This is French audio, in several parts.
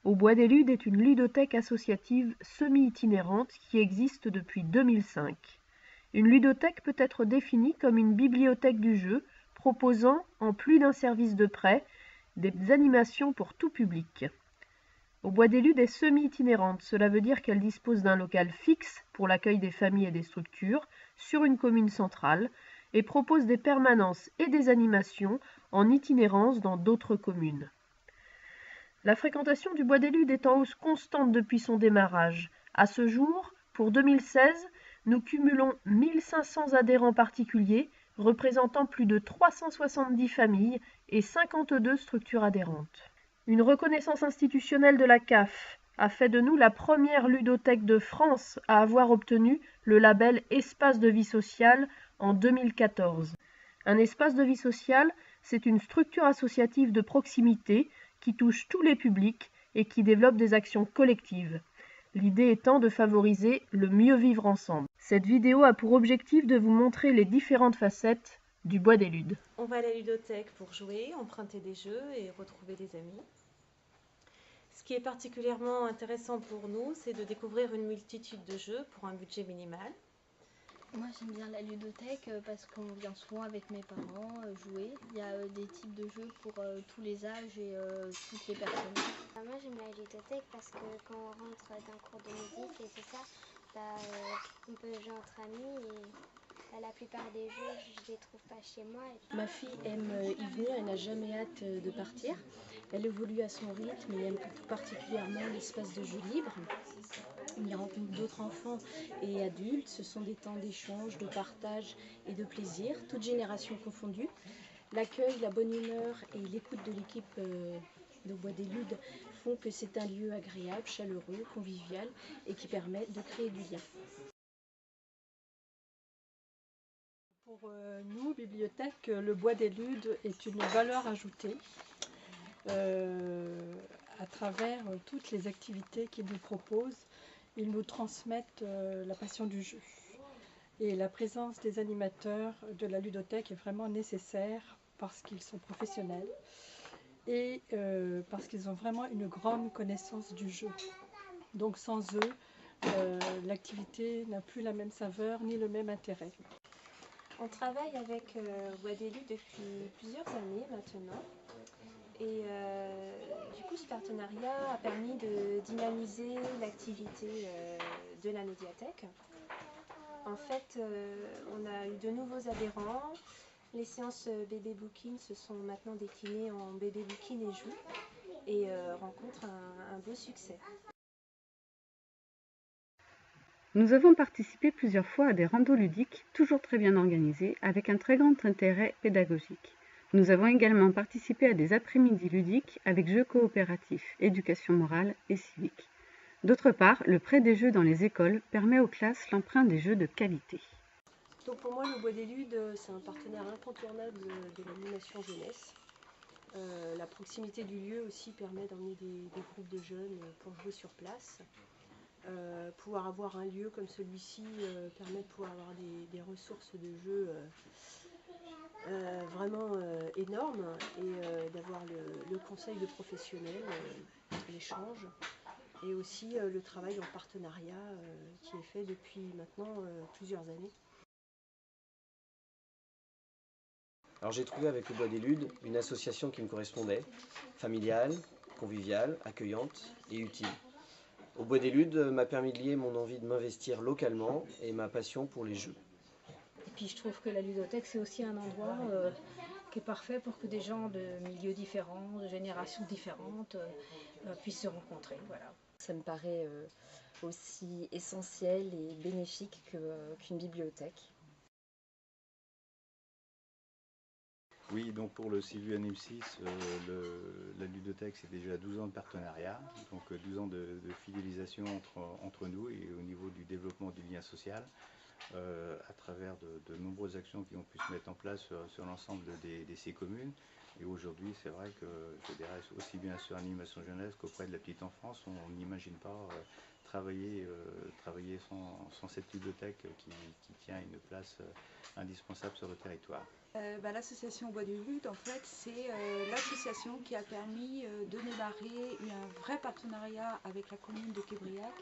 Au Bois des Ludes est une ludothèque associative semi-itinérante qui existe depuis 2005. Une ludothèque peut être définie comme une bibliothèque du jeu proposant, en plus d'un service de prêt, des animations pour tout public. Au Bois des Ludes est semi-itinérante, cela veut dire qu'elle dispose d'un local fixe pour l'accueil des familles et des structures sur une commune centrale et propose des permanences et des animations en itinérance dans d'autres communes. La fréquentation du Bois des Ludes est en hausse constante depuis son démarrage. À ce jour, pour 2016, nous cumulons 1500 adhérents particuliers, représentant plus de 370 familles et 52 structures adhérentes. Une reconnaissance institutionnelle de la CAF a fait de nous la première ludothèque de France à avoir obtenu le label Espace de vie sociale en 2014. Un espace de vie sociale, c'est une structure associative de proximité qui touche tous les publics et qui développe des actions collectives. L'idée étant de favoriser le mieux vivre ensemble. Cette vidéo a pour objectif de vous montrer les différentes facettes du Bois des Ludes. On va à la ludothèque pour jouer, emprunter des jeux et retrouver des amis. Ce qui est particulièrement intéressant pour nous, c'est de découvrir une multitude de jeux pour un budget minimal. Moi j'aime bien la ludothèque parce qu'on vient souvent avec mes parents jouer. Il y a des types de jeux pour tous les âges et toutes les personnes. Moi j'aime la ludothèque parce que quand on rentre d'un cours de musique et tout ça, on peut jouer entre amis et la plupart des jeux je les trouve pas chez moi. Ma fille aime y venir, elle n'a jamais hâte de partir. Elle évolue à son rythme et aime tout particulièrement l'espace de jeu libre. Il y rencontre d'autres enfants et adultes, ce sont des temps d'échange, de partage et de plaisir, toutes générations confondues. L'accueil, la bonne humeur et l'écoute de l'équipe de Bois des Ludes font que c'est un lieu agréable, chaleureux, convivial et qui permet de créer du lien. Pour nous, bibliothèque, le Bois des Ludes est une valeur ajoutée à travers toutes les activités qu'ils nous proposent. Ils nous transmettent la passion du jeu. Et la présence des animateurs de la ludothèque est vraiment nécessaire parce qu'ils sont professionnels et parce qu'ils ont vraiment une grande connaissance du jeu. Donc sans eux, l'activité n'a plus la même saveur ni le même intérêt. On travaille avec Bois des Ludes depuis plusieurs années maintenant. Et du coup, ce partenariat a permis de dynamiser l'activité de la médiathèque. En fait, on a eu de nouveaux adhérents. Les séances bébé booking se sont maintenant déclinées en bébé booking et jeux et rencontrent un beau succès. Nous avons participé plusieurs fois à des randos ludiques, toujours très bien organisés, avec un très grand intérêt pédagogique. Nous avons également participé à des après-midi ludiques avec jeux coopératifs, éducation morale et civique. D'autre part, le prêt des jeux dans les écoles permet aux classes l'emprunt des jeux de qualité. Donc pour moi, le Bois des Ludes, c'est un partenaire incontournable de l'animation jeunesse. La proximité du lieu aussi permet d'emmener des groupes de jeunes pour jouer sur place. Pouvoir avoir un lieu comme celui-ci permet de pouvoir avoir des ressources de jeux vraiment énormes et d'avoir le conseil de professionnels, l'échange et aussi le travail en partenariat qui est fait depuis maintenant plusieurs années. Alors j'ai trouvé avec le Bois des Ludes une association qui me correspondait, familiale, conviviale, accueillante et utile. Au Bois des Ludes m'a permis de lier mon envie de m'investir localement et ma passion pour les jeux. Et puis je trouve que la ludothèque c'est aussi un endroit qui est parfait pour que des gens de milieux différents, de générations différentes puissent se rencontrer. Voilà. Ça me paraît aussi essentiel et bénéfique qu'une bibliothèque. Oui, donc pour le Civu Anim6, la ludothèque c'est déjà 12 ans de partenariat, donc 12 ans de fidélisation entre nous et au niveau du développement du lien social, à travers de nombreuses actions qui ont pu se mettre en place sur l'ensemble des 6 communes. Et aujourd'hui, c'est vrai que je dirais aussi bien sur l'animation jeunesse qu'auprès de la petite enfance, on n'imagine pas travailler sans cette ludothèque qui tient une place indispensable sur le territoire. L'association Bois des Ludes, en fait, c'est l'association qui a permis de démarrer un vrai partenariat avec la commune de Québriac,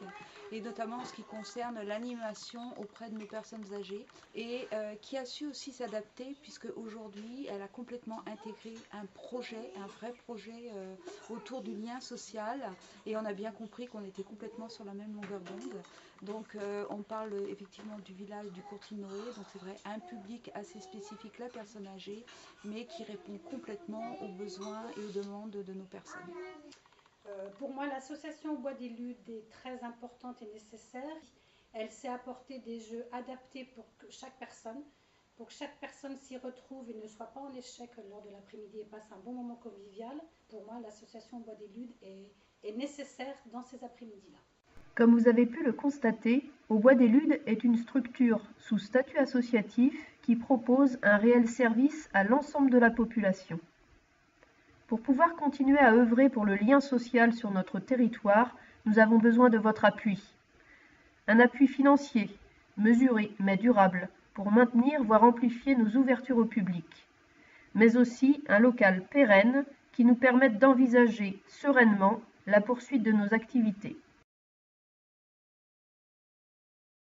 et notamment en ce qui concerne l'animation auprès de nos personnes âgées, et qui a su aussi s'adapter, puisque aujourd'hui elle a complètement intégré un vrai projet autour du lien social, et on a bien compris qu'on était complètement sur la même longueur d'onde. Donc on parle effectivement du village du Courtinoé, donc c'est vrai, un public assez spécifique, la personne âgée, mais qui répond complètement aux besoins et aux demandes de nos personnes. Pour moi, l'association Bois des Ludes est très importante et nécessaire. Elle sait apporter des jeux adaptés pour chaque personne s'y retrouve et ne soit pas en échec lors de l'après-midi et passe un bon moment convivial. Pour moi, l'association Bois des Ludes est nécessaire dans ces après-midi-là. Comme vous avez pu le constater, Au Bois des Ludes est une structure sous statut associatif qui propose un réel service à l'ensemble de la population. Pour pouvoir continuer à œuvrer pour le lien social sur notre territoire, nous avons besoin de votre appui. Un appui financier, mesuré mais durable, pour maintenir voire amplifier nos ouvertures au public, mais aussi un local pérenne qui nous permette d'envisager sereinement la poursuite de nos activités.